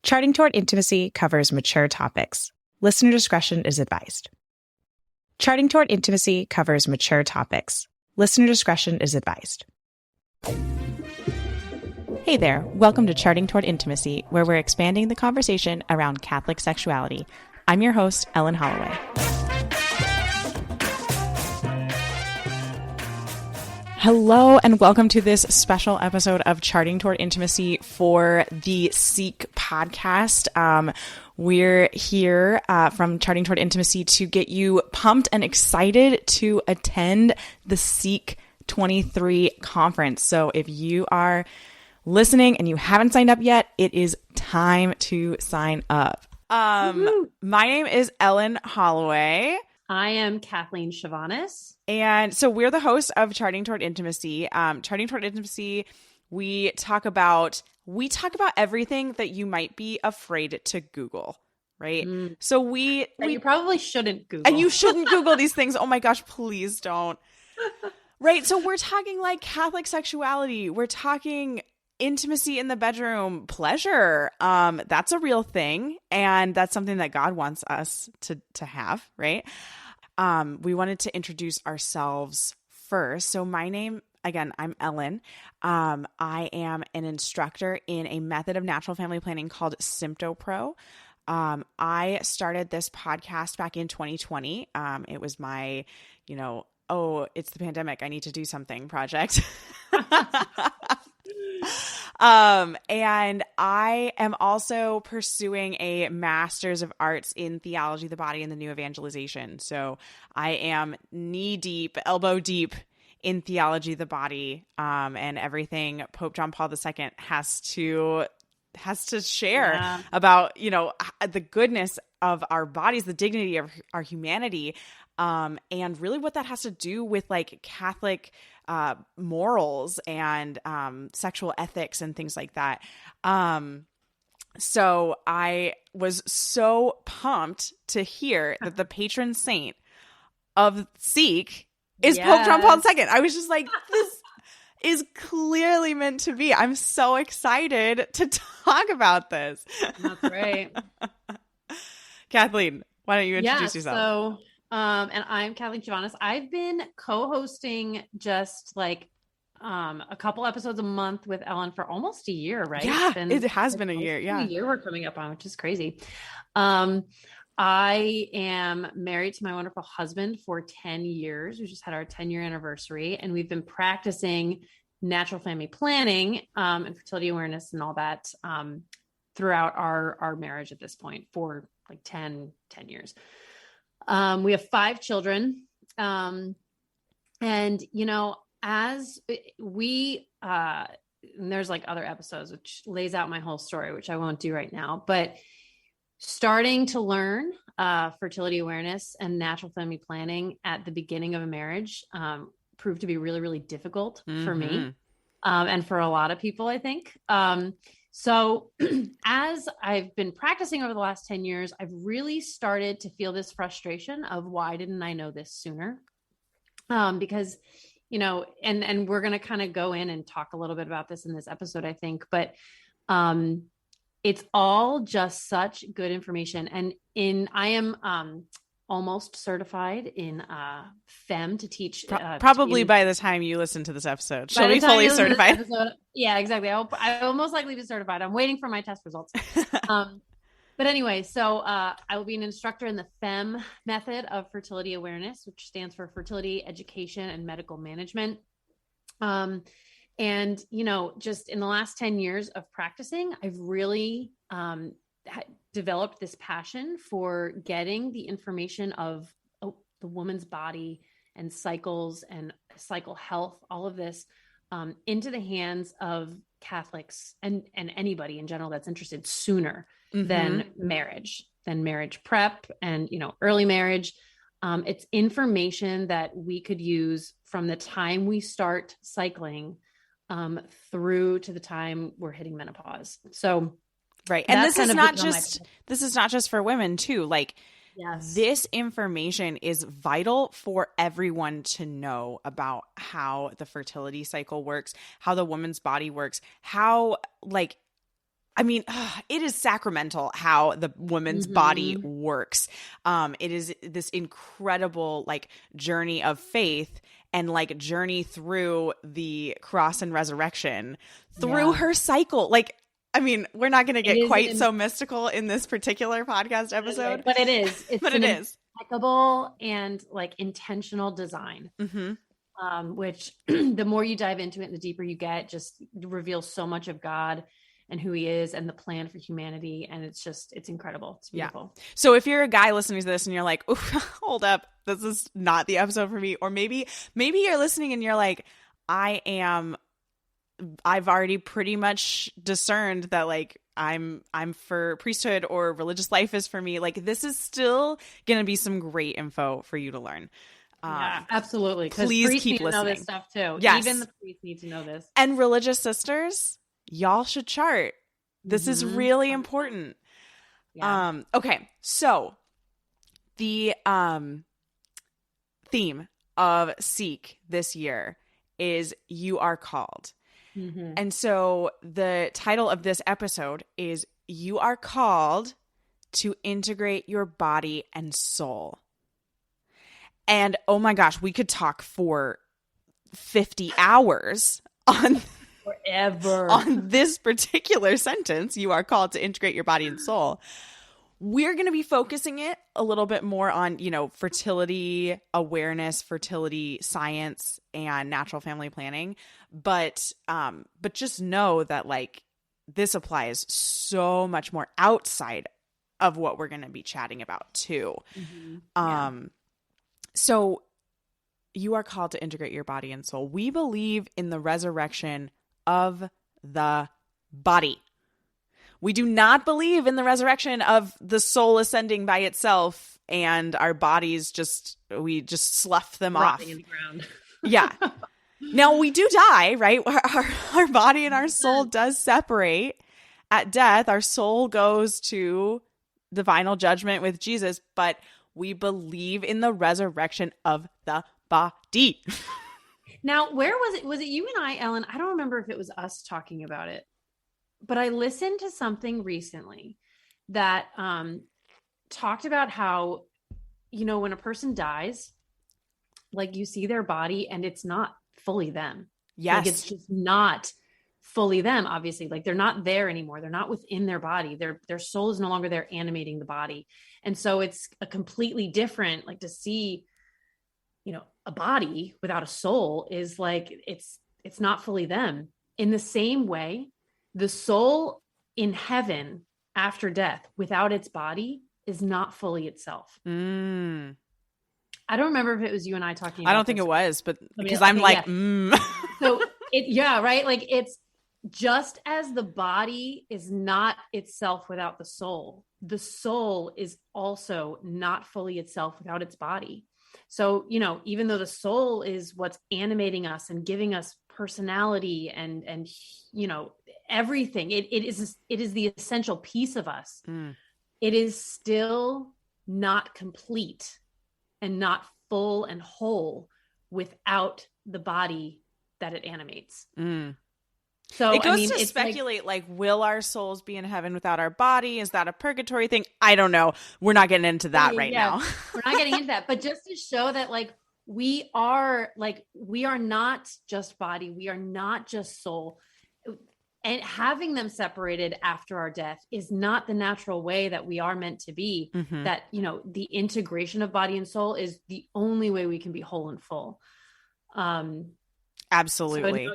Charting Toward Intimacy covers mature topics. Listener discretion is advised. Charting Toward Intimacy covers mature topics. Listener discretion is advised. Hey there, welcome to Charting Toward Intimacy, where we're expanding the conversation around Catholic sexuality. I'm your host, Ellen Holloway. Hello, and welcome to this special episode of Charting Toward Intimacy for the Seek podcast. We're here from Charting Toward Intimacy to get you pumped and excited to attend the Seek 23 conference. So if you are listening and you haven't signed up yet, it is time to sign up. My name is Ellen Holloway. I am Kathleen Chavanis. And so we're the hosts of Charting Toward Intimacy. Charting Toward Intimacy, we talk about everything that you might be afraid to Google, right? So you probably shouldn't Google. And you shouldn't Google these things. Oh my gosh, please don't. Right. So we're talking like Catholic sexuality. We're talking intimacy in the bedroom, pleasure. That's a real thing. And that's something that God wants us to have, right? We wanted to introduce ourselves first. So my name, again, I'm Ellen. I am an instructor in a method of natural family planning called SymptoPro. I started this podcast back in 2020. It was my, it's the pandemic, I need to do something project. And I am also pursuing a Master's of Arts in Theology of the Body and the New Evangelization. So I am knee deep, elbow deep in theology of the body, and everything Pope John Paul II has to share about, the goodness of our bodies, the dignity of our humanity, and really what that has to do with like Catholic morals and sexual ethics and things like that. So I was so pumped to hear that the patron saint of Seek is Pope John Paul II. I was just like, this is clearly meant to be. I'm so excited to talk about this. That's right. Kathleen, why don't you introduce yourself? So, and I'm Kathleen Chavanis. I've been co-hosting just like a couple episodes a month with Ellen for almost a year, right? Yeah, it has been a year. Yeah. A year we're coming up on, which is crazy. I am married to my wonderful husband for 10 years. We just had our 10-year anniversary, and we've been practicing natural family planning and fertility awareness and all that throughout our marriage at this point for like 10 years. We have 5 children. And, as we, and there's like other episodes, which lays out my whole story, which I won't do right now, but starting to learn fertility awareness and natural family planning at the beginning of a marriage proved to be really, really difficult for me and for a lot of people, I think. So as I've been practicing over the last 10 years, I've really started to feel this frustration of why didn't I know this sooner? Because, and we're going to kind of go in and talk a little bit about this in this episode, I think, but it's all just such good information. And I am almost certified in FEM to teach. Probably by the time you listen to this episode, she'll be fully certified. Yeah, exactly. I will most likely be certified. I'm waiting for my test results. But anyway, so I will be an instructor in the FEM method of fertility awareness, which stands for fertility education and medical management. And, just in the last 10 years of practicing, I've really developed this passion for getting the information of the woman's body and cycles and cycle health, all of this into the hands of Catholics and anybody in general that's interested sooner than marriage prep and, early marriage. It's information that we could use from the time we start cycling through to the time we're hitting menopause. So, right. And this is not just for women too. Like, yes, this information is vital for everyone to know about how the fertility cycle works, how the woman's body works, how like I mean, it is sacramental how the woman's body works. It is this incredible like journey of faith and like journey through the cross and resurrection through her cycle. Like, I mean, we're not going to get quite so mystical in this particular podcast episode, but it is. It's but it is impeccable and like intentional design. Which the more you dive into it and the deeper you get, just reveals so much of God and who he is and the plan for humanity. And it's incredible. It's beautiful. Yeah. So if you're a guy listening to this and you're like, oh, hold up, this is not the episode for me. Or maybe you're listening and you're like, I've already pretty much discerned that like I'm for priesthood or religious life is for me. Like this is still going to be some great info for you to learn. Yeah, absolutely. Please keep listening. Know this stuff too. Yes. Even the priests need to know this. And religious sisters, y'all should chart. This is really important. Yeah. Okay. So the theme of Seek this year is You Are Called. And so the title of this episode is You Are Called to Integrate Your Body and Soul. And oh my gosh, we could talk for 50 hours on forever on this particular sentence. You are called to integrate your body and soul. We're going to be focusing it a little bit more on, fertility awareness, fertility science, and natural family planning. But just know that like this applies so much more outside of what we're going to be chatting about too. So you are called to integrate your body and soul. We believe in the resurrection of the body. We do not believe in the resurrection of the soul ascending by itself and our bodies we just slough them off. In the ground. Yeah. Now we do die, right? Our body and our soul does separate. At death, our soul goes to the final judgment with Jesus, but we believe in the resurrection of the body. Now, where was it? Was it you and I, Ellen? I don't remember if it was us talking about it, but I listened to something recently that talked about how, when a person dies, like you see their body and it's not fully them. Yes. Like it's just not fully them, obviously. Like they're not there anymore. They're not within their body. Their soul is no longer there animating the body. And so it's a completely different, like to see, a body without a soul is like, it's not fully them. In the same way, the soul in heaven after death without its body is not fully itself. I don't remember if it was you and I talking about I don't think it was, but because right? So right. Like it's just as the body is not itself without the soul is also not fully itself without its body. So, even though the soul is what's animating us and giving us personality and everything, it is the essential piece of us. It is still not complete and not full and whole without the body that it animates. So it goes to speculate, like, will our souls be in heaven without our body? Is that a purgatory thing? I don't know. We're not getting into that now. We're not getting into that. But just to show that, like, we are not just body. We are not just soul. And having them separated after our death is not the natural way that we are meant to be. That, the integration of body and soul is the only way we can be whole and full. Absolutely. So,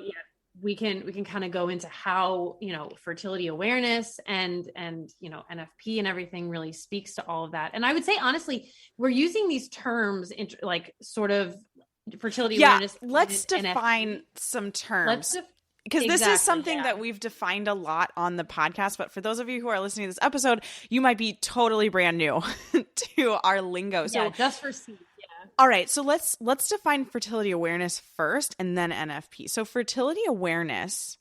we can kind of go into how, fertility awareness and NFP and everything really speaks to all of that. And I would say, honestly, we're using these terms like sort of fertility awareness. Let's define some terms. Because this is something that we've defined a lot on the podcast. But for those of you who are listening to this episode, you might be totally brand new to our lingo. So just for seeds. All right, so let's define fertility awareness first and then NFP. So fertility awareness,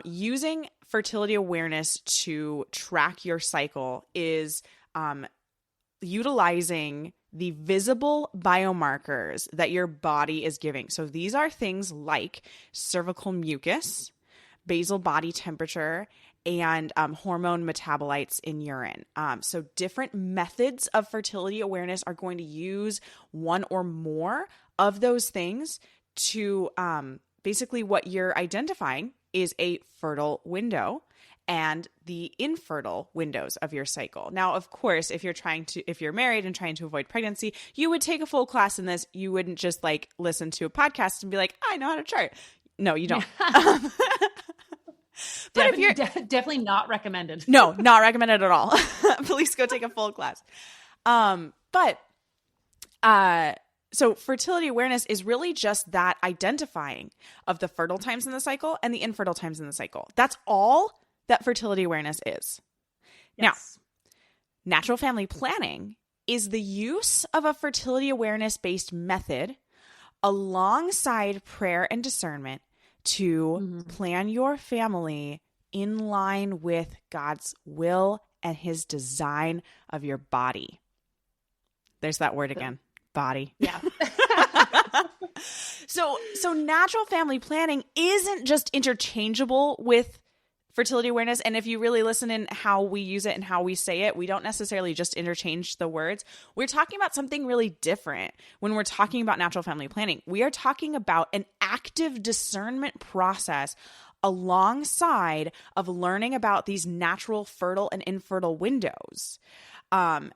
using fertility awareness to track your cycle is utilizing the visible biomarkers that your body is giving. So these are things like cervical mucus, basal body temperature, and hormone metabolites in urine. So different methods of fertility awareness are going to use one or more of those things to basically what you're identifying is a fertile window and the infertile windows of your cycle. Now, of course, if you're married and trying to avoid pregnancy, you would take a full class in this. You wouldn't just like listen to a podcast and be like, I know how to chart. No, you don't. But if you're definitely not recommended. No, not recommended at all. Please go take a full class. So fertility awareness is really just that identifying of the fertile times in the cycle and the infertile times in the cycle. That's all that fertility awareness is. Yes. Now, natural family planning is the use of a fertility awareness based method alongside prayer and discernment to plan your family in line with God's will and his design of your body. There's that word again, body. Yeah. So natural family planning isn't just interchangeable with fertility awareness. And if you really listen in how we use it and how we say it, we don't necessarily just interchange the words. We're talking about something really different when we're talking about natural family planning. We are talking about an active discernment process alongside of learning about these natural fertile and infertile windows. And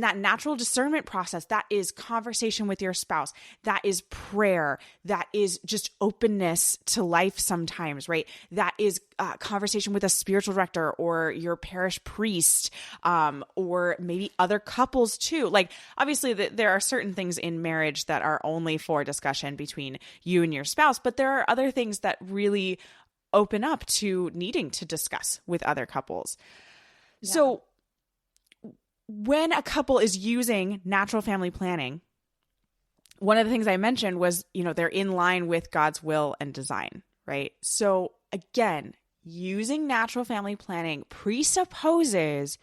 that natural discernment process, that is conversation with your spouse, that is prayer, that is just openness to life sometimes, right? That is conversation with a spiritual director or your parish priest, or maybe other couples too. Like obviously there are certain things in marriage that are only for discussion between you and your spouse, but there are other things that really open up to needing to discuss with other couples. Yeah. So when a couple is using natural family planning, one of the things I mentioned was, they're in line with God's will and design, right? So again, using natural family planning presupposes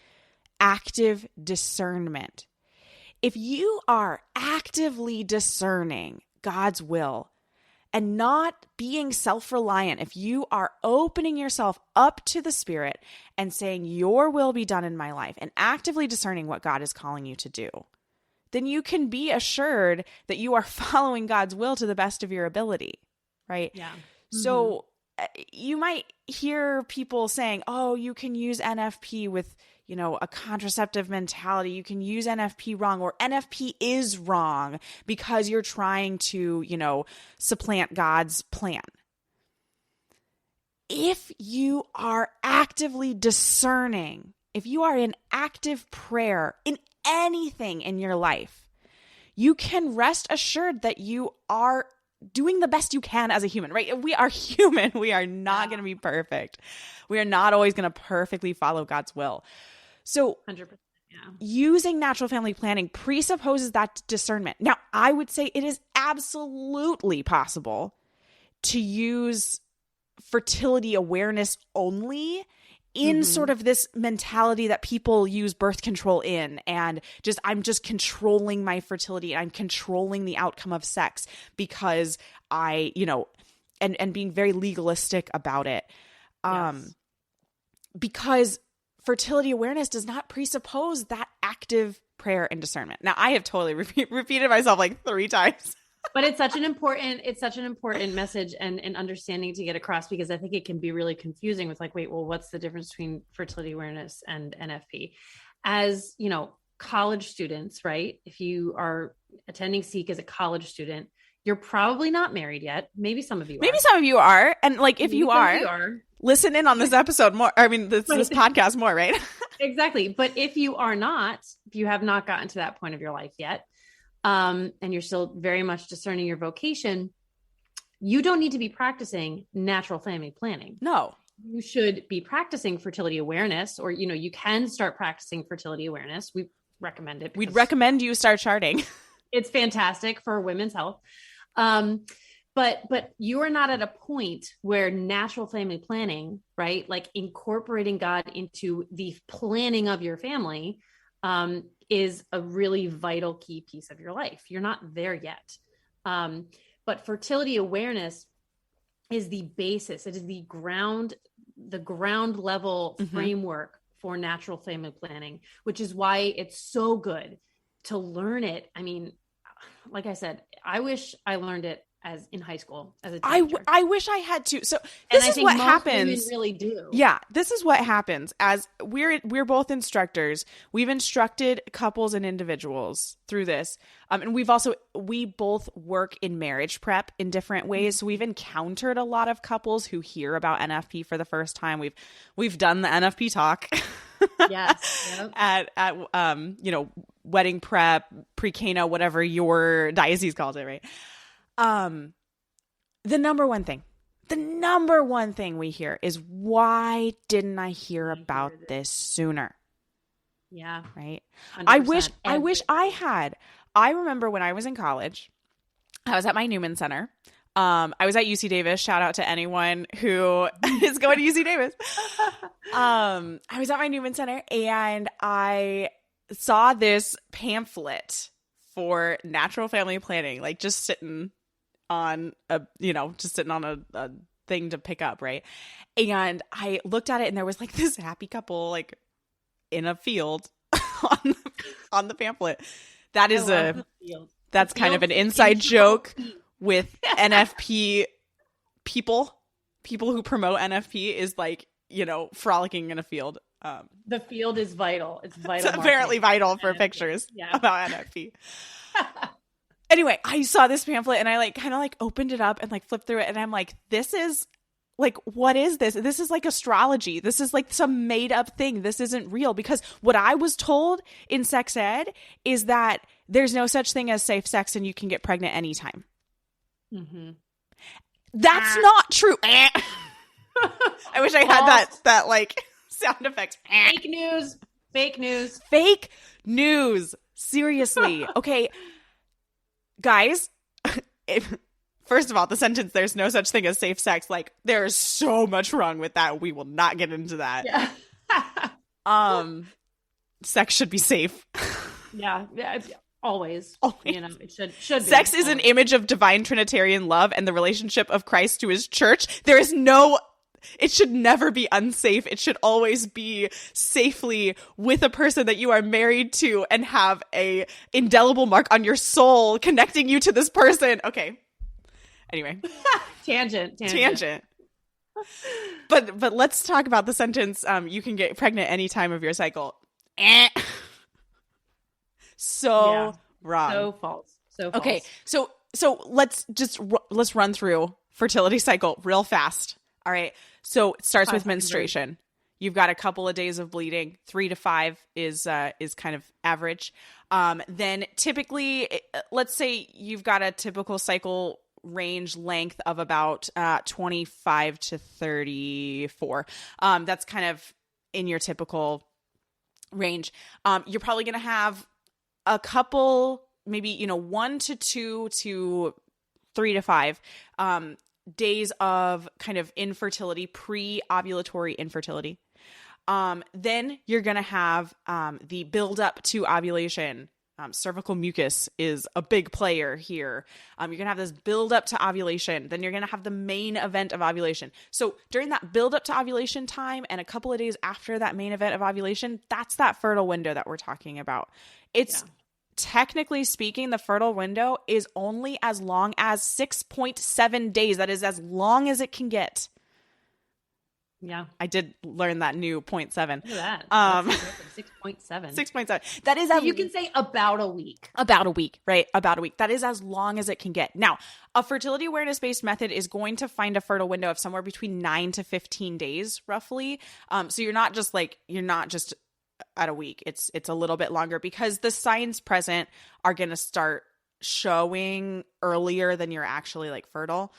active discernment. If you are actively discerning God's will and not being self-reliant, if you are opening yourself up to the Spirit and saying, your will be done in my life, and actively discerning what God is calling you to do, then you can be assured that you are following God's will to the best of your ability, right? Yeah. So you might hear people saying, oh, you can use NFP with a contraceptive mentality. You can use NFP wrong, or NFP is wrong because you're trying to, supplant God's plan. If you are actively discerning, if you are in active prayer in anything in your life, you can rest assured that you are doing the best you can as a human, right? We are human. We are not going to be perfect. We are not always going to perfectly follow God's will. So 100%, using natural family planning presupposes that discernment. Now, I would say it is absolutely possible to use fertility awareness only in sort of this mentality that people use birth control in, and I'm just controlling my fertility and I'm controlling the outcome of sex because I, and being very legalistic about it. Because fertility awareness does not presuppose that active prayer and discernment. Now, I have totally repeated myself like 3 times. But it's such an important message and understanding to get across, because I think it can be really confusing with like, wait, well, what's the difference between fertility awareness and NFP? As, college students, right? If you are attending Seek as a college student, you're probably not married yet. Maybe some of you Maybe some of you are. And like, if you are, listen in on this episode more. I mean, this podcast more, right? Exactly. But if you are not, if you have not gotten to that point of your life yet, and you're still very much discerning your vocation, you don't need to be practicing natural family planning. No. You should be practicing fertility awareness, or, you can start practicing fertility awareness. We recommend it. We'd recommend you start charting. It's fantastic for women's health. But you are not at a point where natural family planning, right? Like incorporating God into the planning of your family, is a really vital key piece of your life. You're not there yet. But fertility awareness is the basis. It is the the ground level framework for natural family planning, which is why it's so good to learn it. I mean, like I said, I wish I learned it as in high school as a teenager. I wish I had to. So and this I is think what most happens. women really do. Yeah, this is what happens as we're both instructors. We've instructed couples and individuals through this. And we both work in marriage prep in different ways. So we've encountered a lot of couples who hear about NFP for the first time. We've done the NFP talk. Yes. Yep. at wedding prep, pre-Cana, whatever your diocese calls it, right? The number one thing we hear is, why didn't I hear about this sooner? Yeah. Right. 100%. I wish I had. I remember when I was in college, I was at my Newman Center. I was at UC Davis. Shout out to anyone who is going to UC Davis. I was at my Newman Center and I saw this pamphlet for natural family planning, like just sitting on a thing to pick up, right? And I looked at it and there was like this happy couple like in a field on the pamphlet. That's kind of an inside joke with NFP people who promote NFP is like, frolicking in a field. The field is vital. It's vital. It's apparently vital for pictures about NFP. Anyway, I saw this pamphlet and I kind of opened it up and flipped through it. And I'm like, this is what is this? This is like astrology. This is like some made up thing. This isn't real, because what I was told in sex ed is that there's no such thing as safe sex and you can get pregnant anytime. Mm-hmm. That's not true. I wish I had that sound effect. Fake news. Seriously. Okay. Guys, first of all, the sentence, there's no such thing as safe sex, there is so much wrong with that. We will not get into that. Yeah. Sex should be safe. Yeah. Always. It should be. Sex is an image of divine Trinitarian love and the relationship of Christ to his church. It should never be unsafe. It should always be safely with a person that you are married to and have a indelible mark on your soul connecting you to this person. Okay. Anyway. Tangent. But let's talk about the sentence, you can get pregnant any time of your cycle. So wrong. So false. Okay. So let's run through fertility cycle real fast. All right. So it starts with menstruation. You've got a couple of days of bleeding. 3 to 5 is kind of average. Then typically, let's say you've got a typical cycle range length of about 25 to 34. That's kind of in your typical range. You're probably going to have a couple, maybe 1 to 2 to 3 to 5 days of kind of infertility, pre-ovulatory infertility. Then you're going to have the build up to ovulation. Cervical mucus is a big player here. You're going to have this build up to ovulation. Then you're going to have the main event of ovulation. So during that build up to ovulation time and a couple of days after that main event of ovulation, that's that fertile window that we're talking about. It's technically speaking, the fertile window is only as long as 6.7 days. That is as long as it can get. Yeah. I did learn that new 0.7. Look at that. 6.7. 6.7. That is so you can say about a week. About a week, right? About a week. That is as long as it can get. Now, a fertility awareness based method is going to find a fertile window of somewhere between 9 to 15 days, roughly. So you're not just at a week. It's a little bit longer because the signs present are going to start showing earlier than you're actually fertile.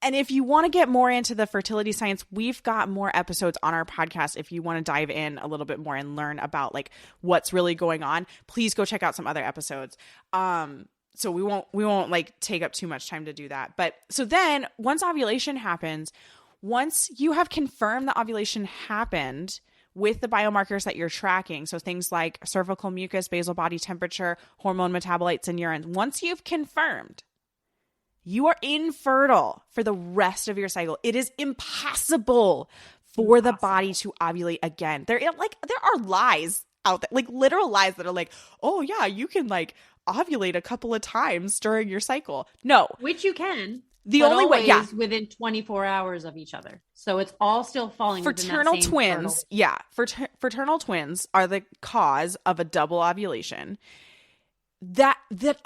And if you want to get more into the fertility science, we've got more episodes on our podcast. If you want to dive in a little bit more and learn about what's really going on, please go check out some other episodes. So we won't take up too much time to do that. But so then once ovulation happens, once you have confirmed the ovulation happened with the biomarkers that you're tracking, so things like cervical mucus, basal body temperature, hormone metabolites in urine, once you've confirmed, you are infertile for the rest of your cycle. It is impossible for the body to ovulate again. There are lies out there, like literal lies that are like, oh yeah, you can like ovulate a couple of times during your cycle. No. Which you can. The only way, yeah, within 24 hours of each other. So it's all still falling fraternal within that same twins. Yeah. Fraternal twins are the cause of a double ovulation. That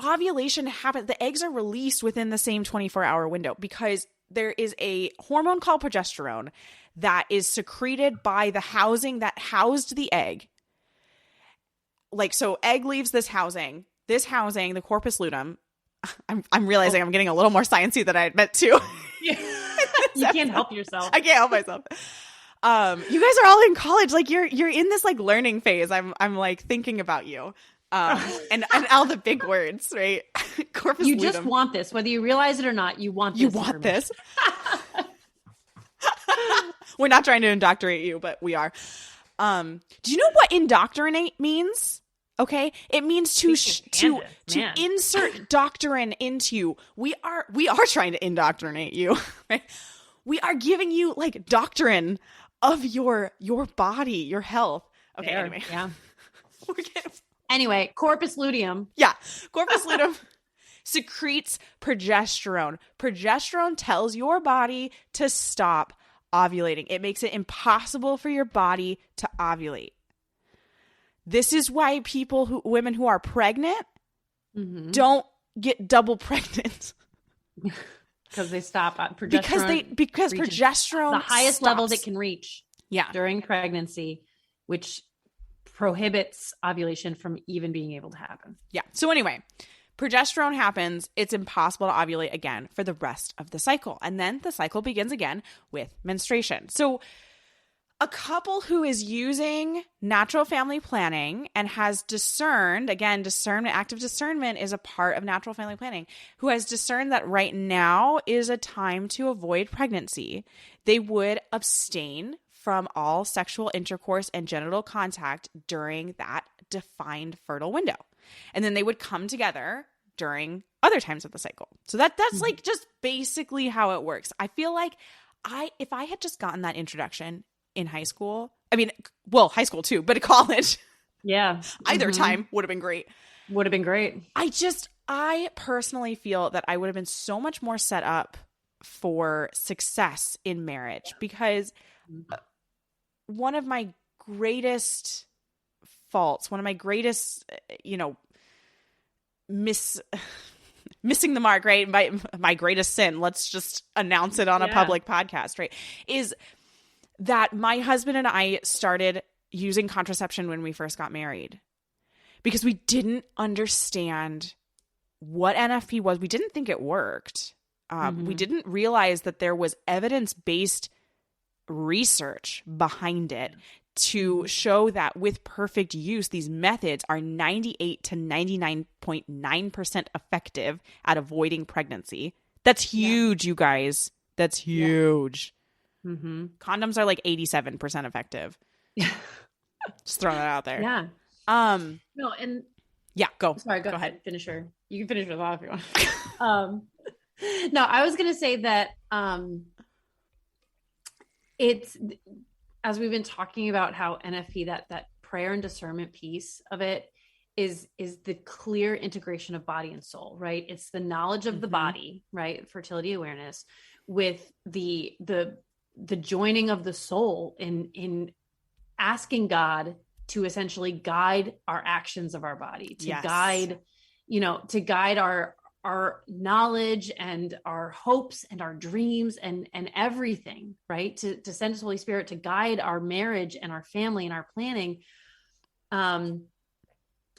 ovulation happens, the eggs are released within the same 24-hour window because there is a hormone called progesterone that is secreted by the housing that housed the egg. Like, so egg leaves this housing, the corpus luteum. I'm realizing I'm getting a little more sciencey than I had meant to. You can't help yourself. I can't help myself. You guys are all in college. Like you're in this like learning phase. I'm like thinking about you. And all the big words, right? Corpus luteum. Just want this, whether you realize it or not. You want this. You want this. We're not trying to indoctrinate you, but we are. Do you know what indoctrinate means? Okay, it means to insert doctrine into you. We are trying to indoctrinate you. Right? We are giving you like doctrine of your body, your health. Okay, anyway, yeah. Anyway, corpus luteum. Yeah, corpus luteum secretes progesterone. Progesterone tells your body to stop ovulating. It makes it impossible for your body to ovulate. This is why women who are pregnant don't get double pregnant. Because they stop progesterone. Because progesterone the highest stops. levels it can reach Yeah. during pregnancy, which prohibits ovulation from even being able to happen. Yeah. So anyway, progesterone happens. It's impossible to ovulate again for the rest of the cycle. And then the cycle begins again with menstruation. So a couple who is using natural family planning and has discerned, again, discernment, active discernment is a part of natural family planning, who has discerned that right now is a time to avoid pregnancy, they would abstain from all sexual intercourse and genital contact during that defined fertile window. And then they would come together during other times of the cycle. So that's like just basically how it works. I feel like if I had just gotten that introduction in high school, high school too, but at college, yeah, either time would have been great. Would have been great. I personally feel that I would have been so much more set up for success in marriage because one of my greatest faults, one of my greatest, missing the mark, right? My greatest sin, let's just announce it on a public podcast, right? Is that my husband and I started using contraception when we first got married because we didn't understand what NFP was. We didn't think it worked. We didn't realize that there was evidence-based research behind it to show that with perfect use, these methods are 98 to 99.9% effective at avoiding pregnancy. That's huge, you guys. That's huge. Condoms are like 87% effective. Just throwing that out there. Yeah. No, and yeah, go. Sorry, go ahead. Finish her. You can finish her thought if you want. No, I was going to say that it's, as we've been talking about how NFP, that prayer and discernment piece of it is the clear integration of body and soul, right? It's the knowledge of the body, right? Fertility awareness with the joining of the soul in asking God to essentially guide our actions of our body, to guide our knowledge and our hopes and our dreams and everything, right? To send His Holy Spirit to guide our marriage and our family and our planning. And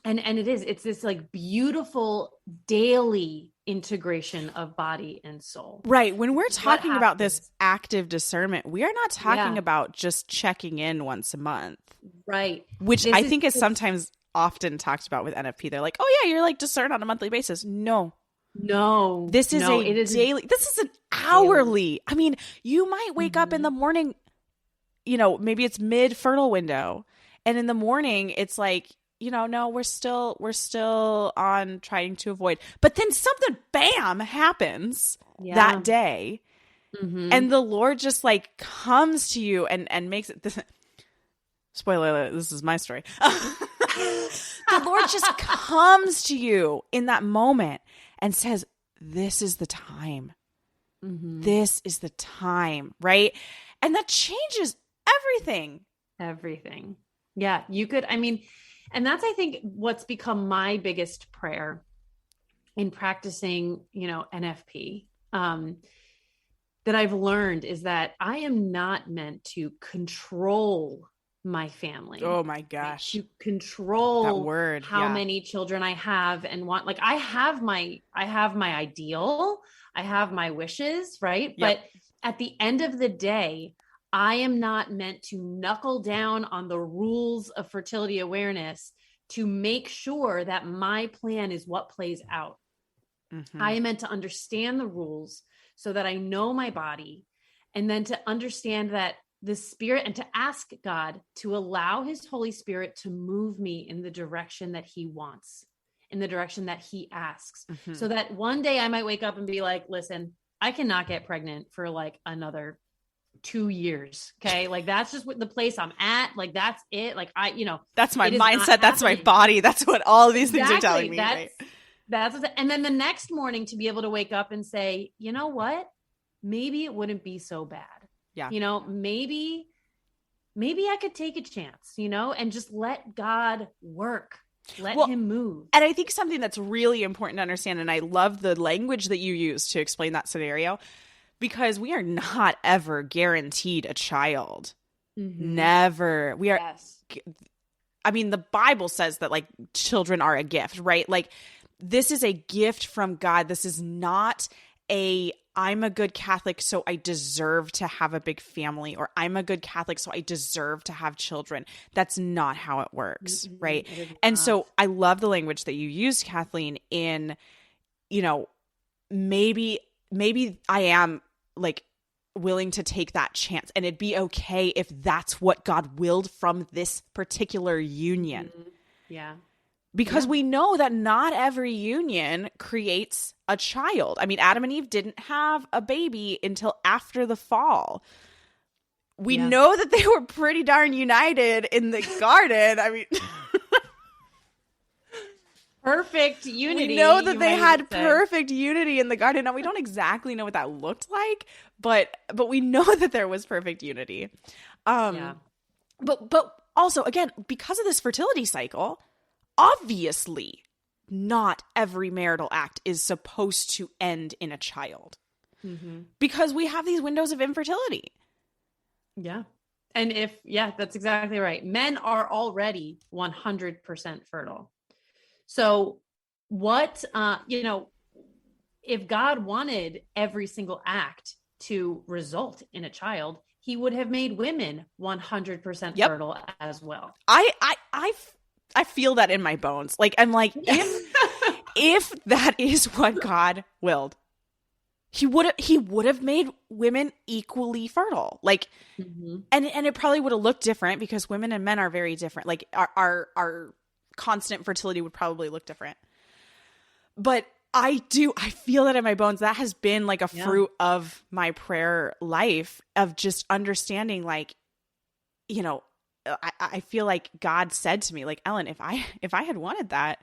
it's this like beautiful daily integration of body and soul. Right. When we're talking about this active discernment, we are not talking about just checking in once a month. Right. Which I think is sometimes often talked about with NFP. They're like, oh yeah, you're like discern on a monthly basis. No. This is daily. This is an hourly. I mean, you might wake up in the morning, maybe it's mid-fertile window. And in the morning, it's like no, we're still on trying to avoid. But then something, bam, happens that day. Mm-hmm. And the Lord just like comes to you and makes it this. Spoiler alert, this is my story. The Lord just comes to you in that moment and says, this is the time. Mm-hmm. This is the time, right? And that changes everything. Everything. Yeah, you could, I mean, and that's, I think, what's become my biggest prayer in practicing, NFP, that I've learned is that I am not meant to control my family. Oh my gosh. To control that word, how many children I have and want. Like I have my ideal, I have my wishes, right? Yep. But at the end of the day, I am not meant to knuckle down on the rules of fertility awareness to make sure that my plan is what plays out. Mm-hmm. I am meant to understand the rules so that I know my body, and then to understand that the Spirit, and to ask God to allow His Holy Spirit to move me in the direction that He wants, in the direction that He asks, Mm-hmm. so that one day I might wake up and be like, listen, I cannot get pregnant for like another 2 years. Okay. Like that's just what the place I'm at. Like that's it. Like that's my mindset. That's my body. That's what all of these things are telling me. That's and then the next morning to be able to wake up and say, you know what? Maybe it wouldn't be so bad. Yeah. Maybe I could take a chance, and just let God work. Let Him move. And I think something that's really important to understand, and I love the language that you use to explain that scenario, because we are not ever guaranteed a child. Mm-hmm. Never. We are. Yes. I mean, the Bible says that like children are a gift, right? Like this is a gift from God. This is not I'm a good Catholic, so I deserve to have a big family, or I'm a good Catholic, so I deserve to have children. That's not how it works, mm-hmm. right? And so I love the language that you used, Kathleen, in, maybe I am like willing to take that chance, and it'd be okay if that's what God willed from this particular union. Mm-hmm. Yeah. Because we know that not every union creates a child. I mean, Adam and Eve didn't have a baby until after the fall. We know that they were pretty darn united in the garden. I mean, perfect unity. We know that they had perfect unity in the garden. Now, we don't exactly know what that looked like, but we know that there was perfect unity. But also, again, because of this fertility cycle, obviously, not every marital act is supposed to end in a child, mm-hmm. because we have these windows of infertility. Yeah. And that's exactly right. Men are already 100% fertile. So what, if God wanted every single act to result in a child, He would have made women 100% fertile as well. I feel that in my bones. Like, I'm like, if that is what God willed, he would have made women equally fertile. Like, mm-hmm. and it probably would have looked different because women and men are very different. Like our constant fertility would probably look different. But I feel that in my bones. That has been like a fruit of my prayer life, of just understanding, like, I feel like God said to me, like, Ellen, if I had wanted that,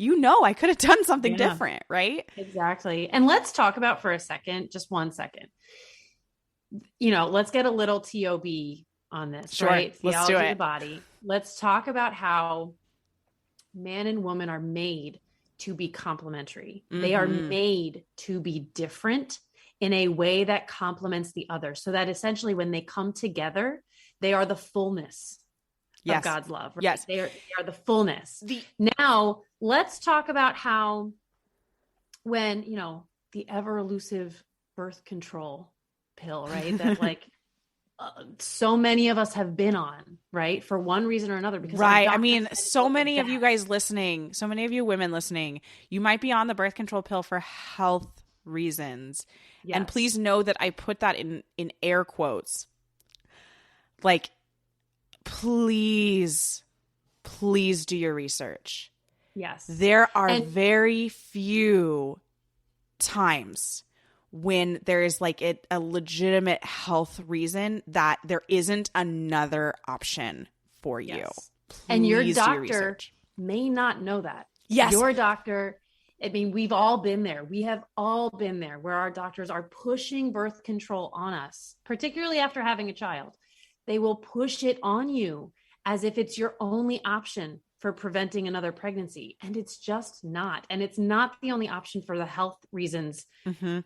I could have done something different, right? Exactly. And let's talk about for a second, just 1 second, let's get a little TOB on this, sure. Right? Let's Theology do it. Of the body. Let's talk about how man and woman are made to be complementary. Mm-hmm. They are made to be different in a way that complements the other. So that essentially when they come together, they are the fullness of God's love. Right? Yes. They are the fullness. Now let's talk about how when, the ever elusive birth control pill, right? That like so many of us have been on, right? For one reason or another, because right. I mean, so many of you guys listening, so many of you women listening, you might be on the birth control pill for health reasons. Yes. And please know that I put that in air quotes. Like, please please do your research. Yes. There are very few times when there is like a legitimate health reason that there isn't another option for you. And your Please do doctor may not know that. Yes. Your doctor, I mean, we've all been there. We have all been there where our doctors are pushing birth control on us, particularly after having a child. They will push it on you as if it's your only option for preventing another pregnancy. And it's just not. And it's not the only option for the health reasons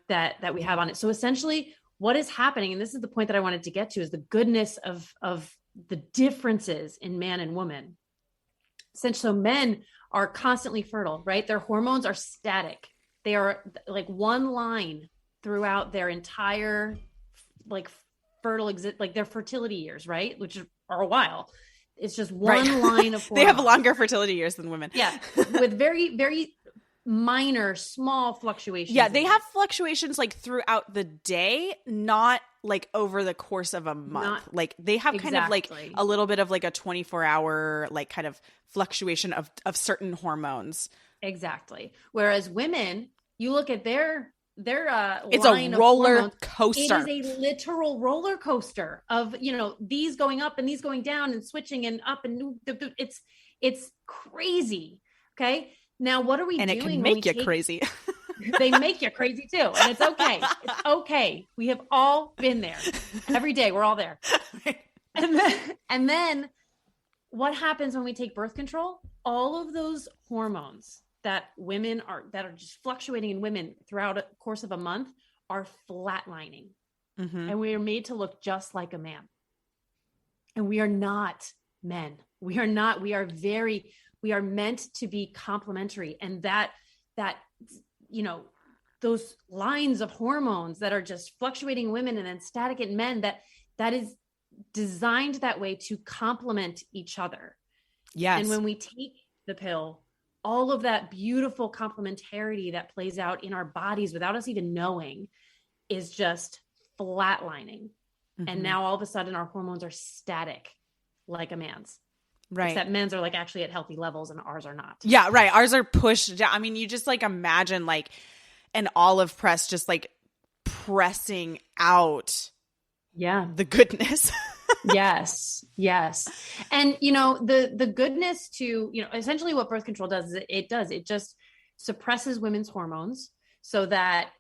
that we have on it. So essentially what is happening, and this is the point that I wanted to get to, is the goodness of the differences in man and woman. So men are constantly fertile, right? Their hormones are static. They are like one line throughout their entire like like their fertility years, right? Which are a while. It's just one line of hormones. They have longer fertility years than women. Yeah. With very, very minor, small fluctuations. Yeah. They have fluctuations like throughout the day, not like over the course of a month. Like they have kind of like a little bit of like a 24-hour like kind of fluctuation of certain hormones. Exactly. Whereas women, you look at their it's a roller coaster. It is a literal roller coaster of, these going up and these going down and switching and up and it's crazy. Okay. Now, what are we doing? And it can make you crazy. They make you crazy too. And it's okay. It's okay. We have all been there. Every day we're all there. And then what happens when we take birth control? All of those hormones that are just fluctuating in women throughout a course of a month are flatlining. And we are made to look just like a man. And we are not men. We are meant to be complementary. And that, those lines of hormones that are just fluctuating in women and then static in men, that is designed that way to complement each other. Yes. And when we take the pill, all of that beautiful complementarity that plays out in our bodies without us even knowing is just flatlining. And now all of a sudden our hormones are static like a man's. Right. Except men's are like actually at healthy levels and ours are not. Yeah, right. Ours are pushed down. I mean, you just like imagine like an olive press just like pressing out the goodness. Yes. And, the goodness to, essentially what birth control does is it just suppresses women's hormones so that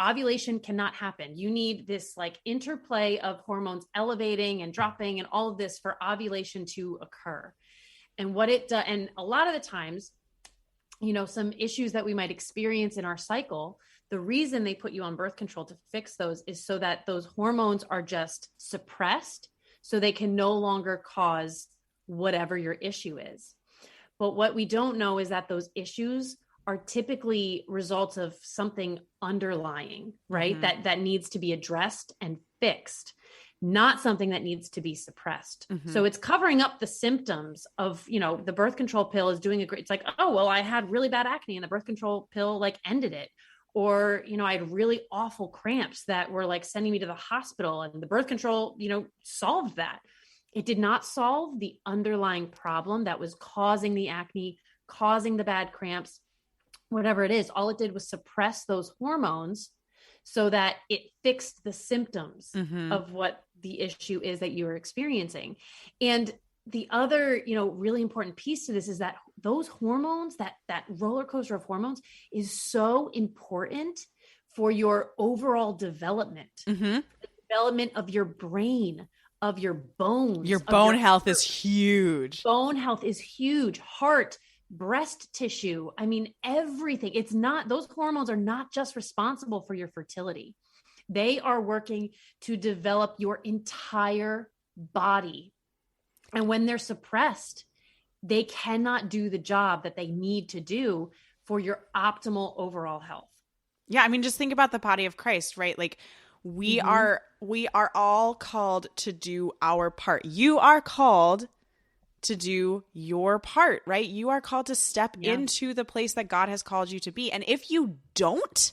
ovulation cannot happen. You need this like interplay of hormones elevating and dropping and all of this for ovulation to occur. And what it does, and a lot of the times, some issues that we might experience in our cycle, the reason they put you on birth control to fix those is so that those hormones are just suppressed so they can no longer cause whatever your issue is. But what we don't know is that those issues are typically results of something underlying, right? That needs to be addressed and fixed, not something that needs to be suppressed. So it's covering up the symptoms of, the birth control pill is doing it's like, oh, well, I had really bad acne and the birth control pill like ended it. Or, I had really awful cramps that were like sending me to the hospital and the birth control, solved that. It did not solve the underlying problem that was causing the acne, causing the bad cramps, whatever it is. All it did was suppress those hormones so that it fixed the symptoms of what the issue is that you're experiencing. And the other, really important piece to this is that those hormones, that roller coaster of hormones is so important for your overall development, the development of your brain, of your bones. Your bone health is huge. Bone health is huge. Heart, breast tissue. I mean, everything. Those hormones are not just responsible for your fertility. They are working to develop your entire body. And when they're suppressed, they cannot do the job that they need to do for your optimal overall health. Yeah. I mean, just think about the body of Christ, right? Like we are all called to do our part. You are called to do your part, right? You are called to step into the place that God has called you to be. And if you don't,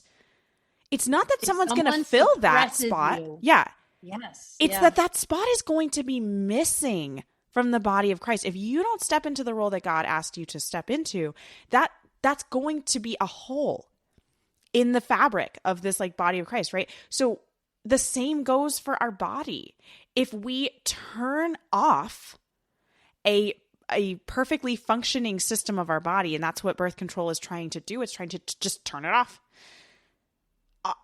it's not that someone's going to fill that spot. Yeah. Yes. It's that spot is going to be missing from the body of Christ. If you don't step into the role that God asked you to step into, that's going to be a hole in the fabric of this like body of Christ, right? So the same goes for our body. If we turn off a perfectly functioning system of our body, and that's what birth control is trying to do, it's trying to just turn it off,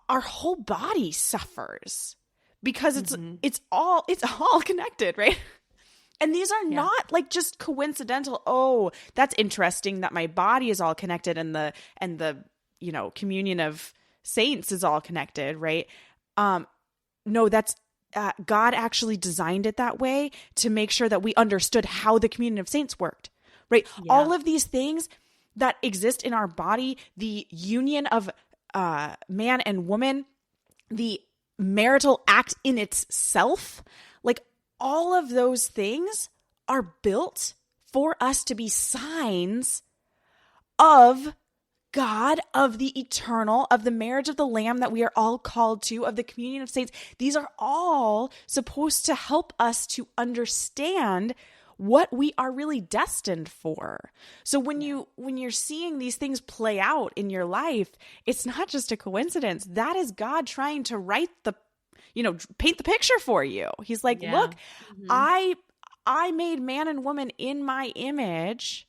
our whole body suffers because it's all connected, right? And these are not like just coincidental. Oh, that's interesting that my body is all connected and the communion of saints is all connected, right? No, that's God actually designed it that way to make sure that we understood how the communion of saints worked, right? Yeah. All of these things that exist in our body, the union of man and woman, the marital act in itself, like all of those things are built for us to be signs of God, of the eternal, of the marriage of the Lamb that we are all called to, of the communion of saints. These are all supposed to help us to understand what we are really destined for. So when you're seeing these things play out in your life, it's not just a coincidence. That is God trying to paint the picture for you. He's like, look, I made man and woman in my image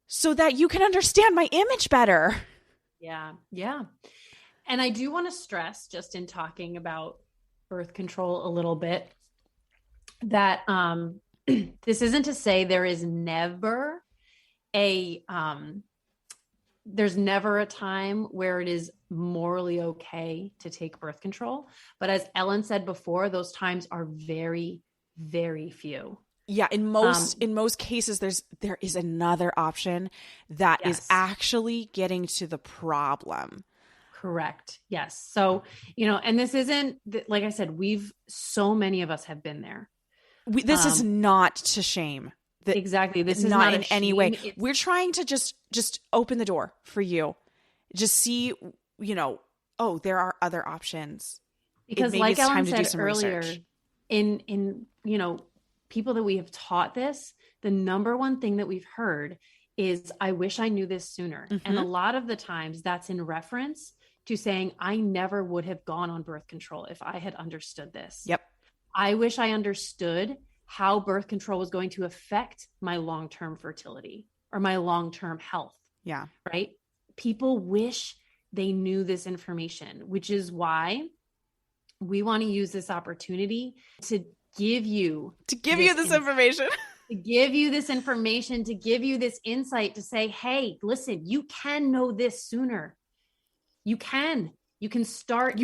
so that you can understand my image better. Yeah. Yeah. And I do want to stress, just in talking about birth control a little bit, that this isn't to say there is never there's never a time where it is morally okay to take birth control. But as Ellen said before, those times are very, very few. Yeah, in most cases, there is another option that is actually getting to the problem. Correct. Yes. So, and this isn't, like I said, so many of us have been there. This is not to shame. Exactly. This is not in any way. We're trying to just open the door for you. Just see, there are other options. Because like Ellen said earlier, in people that we have taught this, the number one thing that we've heard is, I wish I knew this sooner. Mm-hmm. And a lot of the times that's in reference to saying, I never would have gone on birth control if I had understood this. Yep. I wish I understood how birth control was going to affect my long-term fertility or my long-term health. Yeah. Right. People wish they knew this information, which is why we want to use this opportunity to give you this information, to give you this information, to give you this insight, to say, hey, listen, you can know this sooner. You can start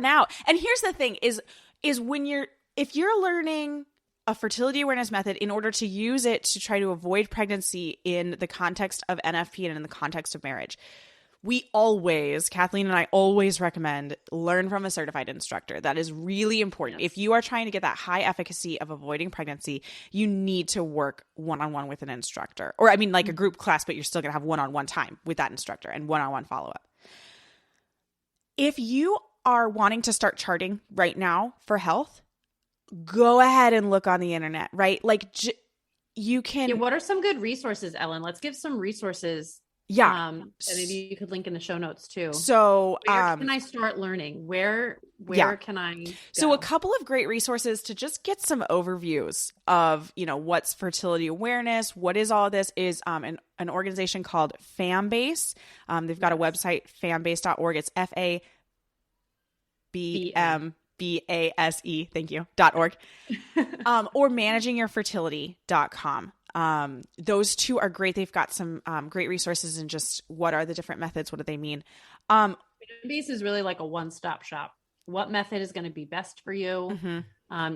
now. And here's the thing is if you're learning a fertility awareness method in order to use it to try to avoid pregnancy in the context of NFP and in the context of marriage, Kathleen and I always recommend learn from a certified instructor. That is really important. Yes. If you are trying to get that high efficacy of avoiding pregnancy, you need to work one-on-one with an instructor. Or a group class, but you're still going to have one-on-one time with that instructor and one-on-one follow-up. If you are wanting to start charting right now for health, go ahead and look on the internet, right? You can... Yeah, what are some good resources, Ellen? Let's give some resources. Yeah. And maybe you could link in the show notes too. So where can I start learning? Where can I go? So a couple of great resources to just get some overviews of, what's fertility awareness, what is all this, is an organization called FAMBASE. They've got a website, fambase.org. It's FABMBASE, thank you, .org. Or managingyourfertility.com. Those two are great. They've got some great resources and just what are the different methods? What do they mean? Base is really like a one-stop shop. What method is going to be best for you? Mm-hmm.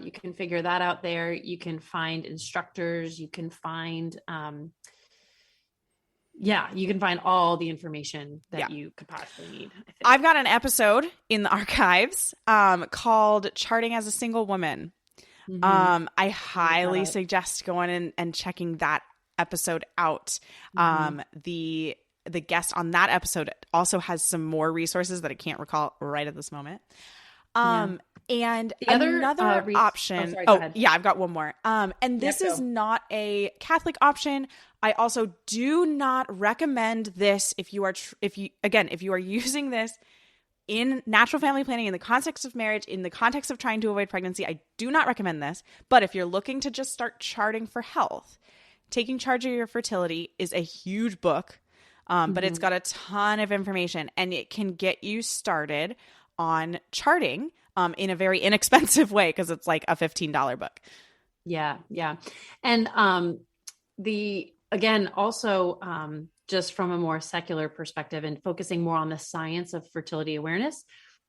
You can figure that out there. You can find instructors. You can find, you can find all the information that you could possibly need. I've got an episode in the archives called Charting as a Single Woman. Mm-hmm. I highly suggest going and checking that episode out. Mm-hmm. The guest on that episode also has some more resources that I can't recall right at this moment. And the other another option. Sorry, go ahead. Yeah, I've got one more. And this is not a Catholic option. I also do not recommend this if you are using this in natural family planning, in the context of marriage, in the context of trying to avoid pregnancy. I do not recommend this. But if you're looking to just start charting for health, Taking Charge of Your Fertility is a huge book, but it's got a ton of information, and it can get you started on charting in a very inexpensive way, because it's like a $15 book. Yeah. Yeah. And just from a more secular perspective and focusing more on the science of fertility awareness,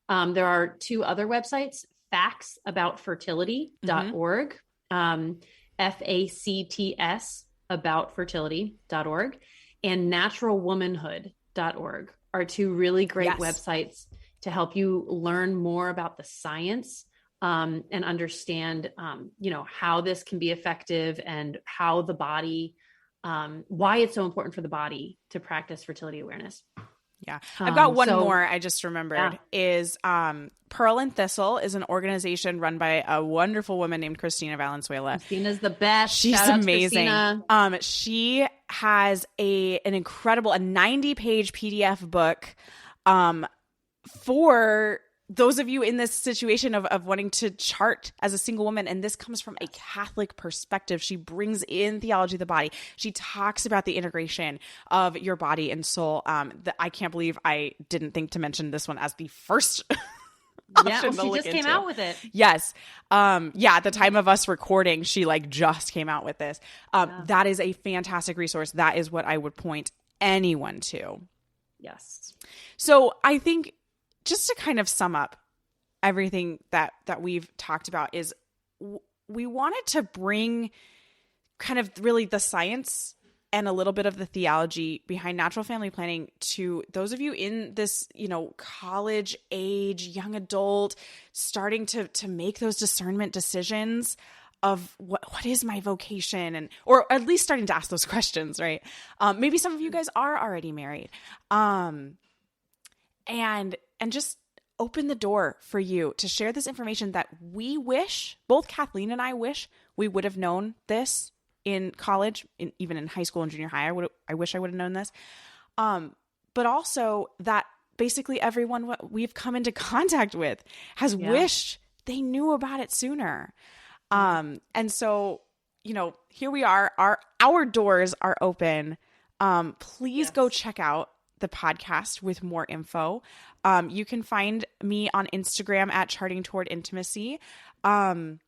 there are 2 other websites, factsaboutfertility.org, FACTS aboutfertility.org, and naturalwomanhood.org are 2 really great websites to help you learn more about the science and understand, how this can be effective, and how the body, why it's so important for the body to practice fertility awareness. Yeah. I've got one more I just remembered is Pearl and Thistle is an organization run by a wonderful woman named Christina Valenzuela. Christina's the best. She's amazing. She has an incredible 90-page PDF book for those of you in this situation of wanting to chart as a single woman. And this comes from a Catholic perspective. She brings in theology of the body. She talks about the integration of your body and soul. I can't believe I didn't think to mention this one as the first option to look just came out with it. Yes. At the time of us recording, she just came out with this. That is a fantastic resource. That is what I would point anyone to. Yes. So I think, just to kind of sum up everything that we've talked about, is we wanted to bring kind of really the science and a little bit of the theology behind natural family planning to those of you in this, college age, young adult, starting to make those discernment decisions of what is my vocation, or at least starting to ask those questions, right? Maybe some of you guys are already married. And just open the door for you to share this information that we wish, both Kathleen and I wish, we would have known this in college, even in high school and junior high. I wish I would have known this. But also that basically everyone we've come into contact with has wished they knew about it sooner. And so, here we are. Our doors are open. Please go check out the podcast with more info. You can find me on Instagram at Charting Toward Intimacy. And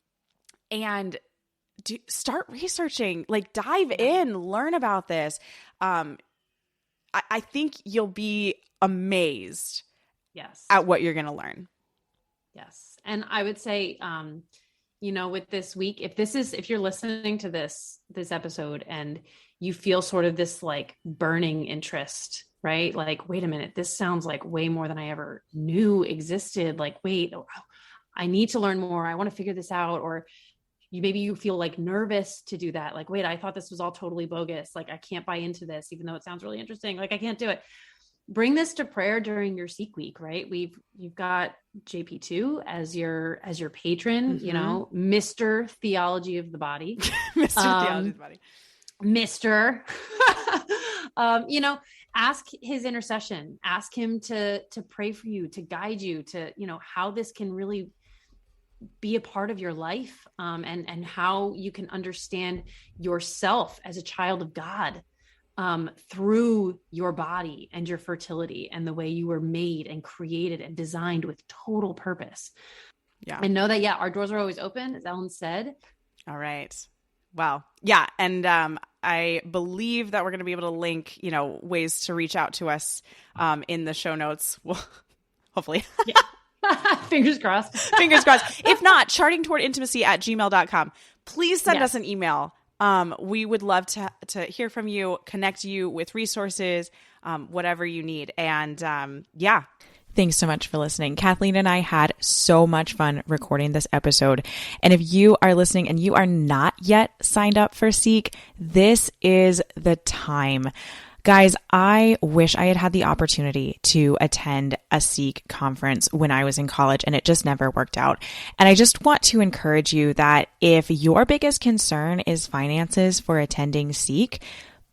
start researching, dive in, learn about this. I think you'll be amazed at what you're going to learn. Yes. And I would say, with this week, if you're listening to this episode and you feel sort of this burning interest, right? Wait a minute, this sounds like way more than I ever knew existed. Wait, I need to learn more. I want to figure this out. Or maybe you feel nervous to do that. Wait, I thought this was all totally bogus. I can't buy into this, even though it sounds really interesting. I can't do it. Bring this to prayer during your Seek Week, right? You've got JP2 as your patron, Mr. Theology of the Body, Mr. Theology of the Body, Mr. Ask his intercession, ask him to pray for you, to guide you to, how this can really be a part of your life, and how you can understand yourself as a child of God, through your body and your fertility and the way you were made and created and designed with total purpose. Yeah. And know that, our doors are always open, as Ellen said. All right. Wow. Yeah. And I believe that we're going to be able to link, ways to reach out to us in the show notes. Well, hopefully. Fingers crossed. Fingers crossed. If not, chartingtowardintimacy@gmail.com. Please send us an email. We would love to hear from you, connect you with resources, whatever you need. And Thanks so much for listening. Kathleen and I had so much fun recording this episode. And if you are listening and you are not yet signed up for Seek, this is the time. Guys, I wish I had had the opportunity to attend a Seek conference when I was in college, and it just never worked out. And I just want to encourage you that if your biggest concern is finances for attending Seek,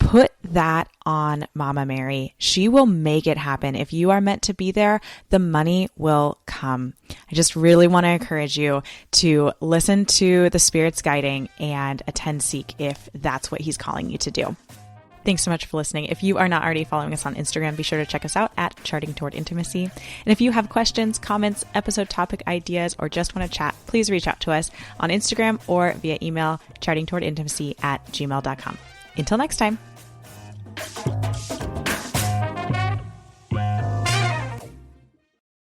put that on Mama Mary. She will make it happen. If you are meant to be there, the money will come. I just really want to encourage you to listen to the Spirit's guiding and attend Seek if that's what He's calling you to do. Thanks so much for listening. If you are not already following us on Instagram, be sure to check us out at Charting Toward Intimacy. And if you have questions, comments, episode topic ideas, or just want to chat, please reach out to us on Instagram or via email, chartingtowardintimacy@gmail.com. Until next time.